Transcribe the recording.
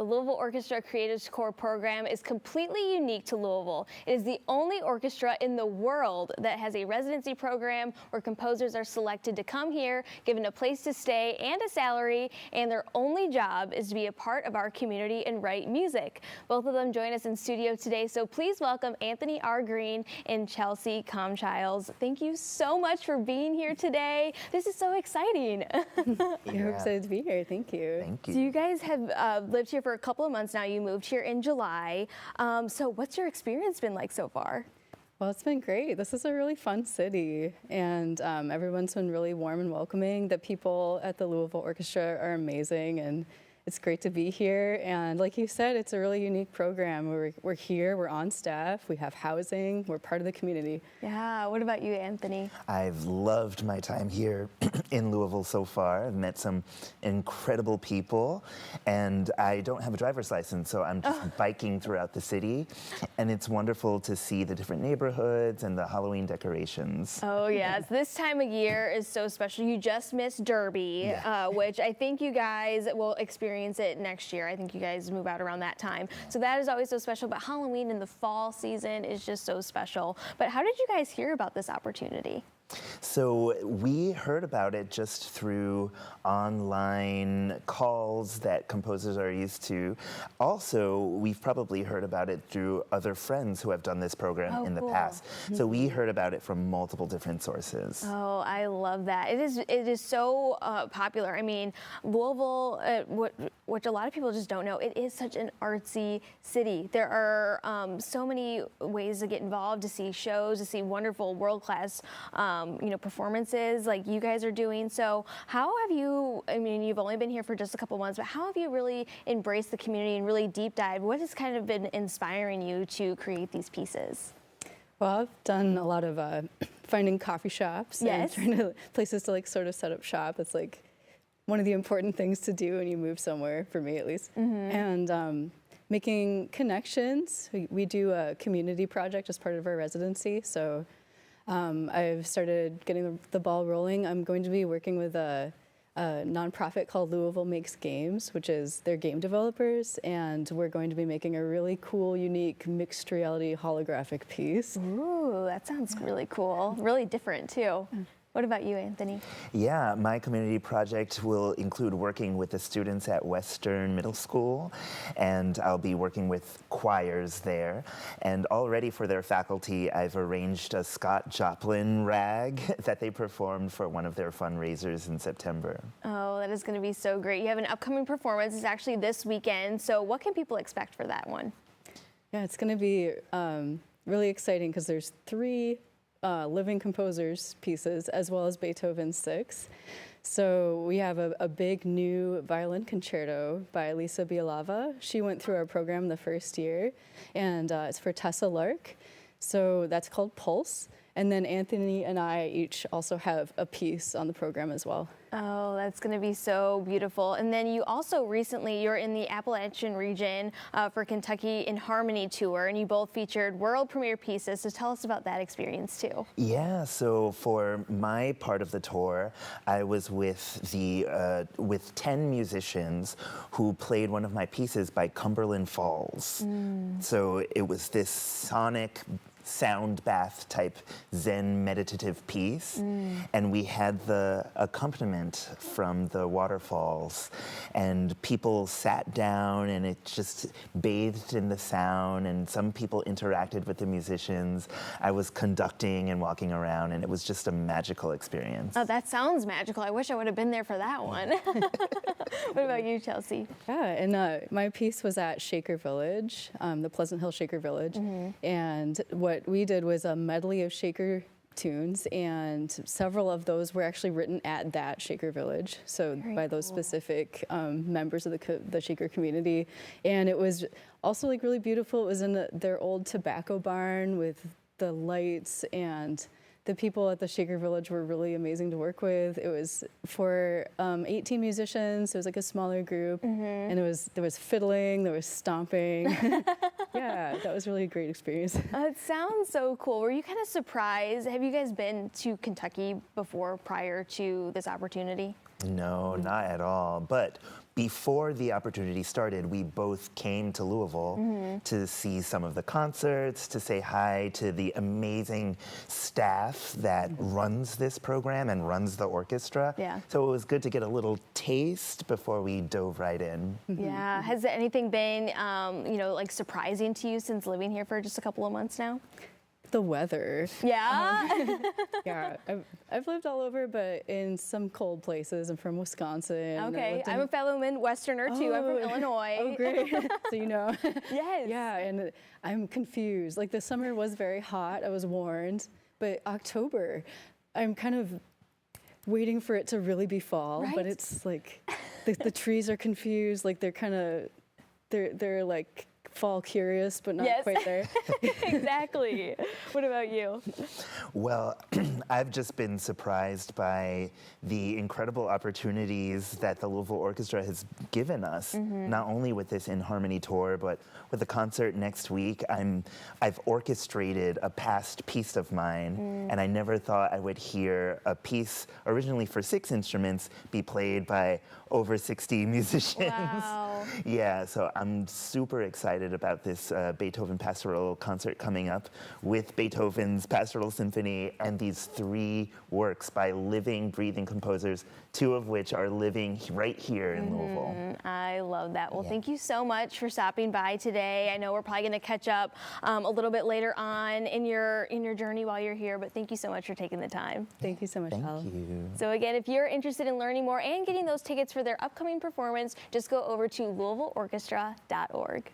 The Louisville Orchestra Creative Corps program is completely unique to Louisville. It is the only orchestra in the world that has a residency program where composers are selected to come here, given a place to stay and a salary, and their only job is to be a part of our community and write music. Both of them join us in studio today, so please welcome Anthony R. Green and Chelsea Comchiles. Thank you so much for being here today. This is so exciting. You're excited to be here. Thank you. Thank you. So you guys have lived here for a couple of months now. You moved here in July. So what's your experience been like so far? Well, it's been great. This is a really fun city, and everyone's been really warm and welcoming. The people at the Louisville Orchestra are amazing, and it's great to be here. And like you said, it's a really unique program. We're here, we're on staff, we have housing, we're part of the community. Yeah, what about you, Anthony? I've loved my time here in Louisville so far. I've met some incredible people, and I don't have a driver's license, so I'm just biking throughout the city, and it's wonderful to see the different neighborhoods and the Halloween decorations. Oh yes, this time of year is so special. You just missed Derby, which I think you guys will experience it next year. I think you guys move out around that time. So that is always so special, but Halloween in the fall season is just so special. But how did you guys hear about this opportunity? So we heard about it just through online calls that composers are used to. Also, we've probably heard about it through other friends who have done this program in the past. So we heard about it from multiple different sources. Oh, I love that. It is so popular. I mean, Louisville, which a lot of people just don't know, it is such an artsy city. There are so many ways to get involved, to see shows, to see wonderful world-class performances like you guys are doing. So how have you, I mean, you've only been here for just a couple months, but how have you really embraced the community and really deep dive? What has kind of been inspiring you to create these pieces? Well, I've done a lot of finding coffee shops and trying to places to sort of set up shop. It's like one of the important things to do when you move somewhere, for me at least. And making connections. We do a community project as part of our residency, so I've started getting the ball rolling. I'm going to be working with a nonprofit called Louisville Makes Games, which is they're game developers, and we're going to be making a really cool, unique mixed reality holographic piece. Ooh, that sounds really cool. Really different too. What about you, Anthony? Yeah, my community project will include working with the students at Western Middle School, and I'll be working with choirs there. And already for their faculty, I've arranged a Scott Joplin rag that they performed for one of their fundraisers in September. Oh, that is going to be so great. You have an upcoming performance. It's actually this weekend. So what can people expect for that one? Yeah, it's going to be really exciting because there's 3 living composers pieces, as well as Beethoven's 6. So we have a big new violin concerto by Lisa Bialava. She went through our program the first year, and it's for Tessa Lark. So that's called Pulse. And then Anthony and I each also have a piece on the program as well. Oh, that's going to be so beautiful. And then you also recently, you're in the Appalachian region for Kentucky in Harmony tour, and you both featured world premiere pieces. So tell us about that experience too. Yeah, so for my part of the tour, I was with 10 musicians who played one of my pieces by Cumberland Falls. So it was this sonic sound bath type Zen meditative piece, and we had the accompaniment from the waterfalls, and people sat down and it just bathed in the sound, and some people interacted with the musicians. I was conducting and walking around, and it was just a magical experience. Oh, that sounds magical. I wish I would have been there for that one. What about you, Chelsea? Yeah, and my piece was at Shaker Village, the Pleasant Hill Shaker Village, and what we did was a medley of Shaker tunes, and several of those were actually written at that Shaker Village, so by those specific members of the Shaker community. And it was also really beautiful. It was in their old tobacco barn with the lights, and the people at the Shaker Village were really amazing to work with. It was for 18 musicians. It was like a smaller group, and there was fiddling, there was stomping. Yeah, that was really a great experience. It sounds so cool. Were you kind of surprised? Have you guys been to Kentucky before, prior to this opportunity? No, not at all. But before the opportunity started, we both came to Louisville to see some of the concerts, to say hi to the amazing staff that runs this program and runs the orchestra. Yeah. So it was good to get a little taste before we dove right in. Yeah. Has anything been, like surprising to you since living here for just a couple of months now? The weather. Yeah. Yeah, I've lived all over, but in some cold places. I'm from Wisconsin. Okay. I'm a fellow Midwesterner too. I'm from Illinois. Oh, great. So you know. Yes. Yeah, and I'm confused. Like the summer was very hot. I was warned, but October, I'm kind of waiting for it to really be fall. Right. But it's like the trees are confused. Like they're like fall curious, but not Yes. quite there. Exactly. What about you? Well, I've just been surprised by the incredible opportunities that the Louisville Orchestra has given us, not only with this In Harmony tour, but with the concert next week. I've orchestrated a past piece of mine, and I never thought I would hear a piece originally for 6 instruments be played by over 60 musicians. Wow. Yeah, so I'm super excited about this Beethoven Pastoral concert coming up with Beethoven's Pastoral Symphony and these 3 works by living, breathing composers, 2 of which are living right here in Louisville. I love that. Well, thank you so much for stopping by today. I know we're probably going to catch up a little bit later on in your journey while you're here, but thank you so much for taking the time. Thank you so much, Al. Thank you. So again, if you're interested in learning more and getting those tickets for their upcoming performance, just go over to LouisvilleOrchestra.org.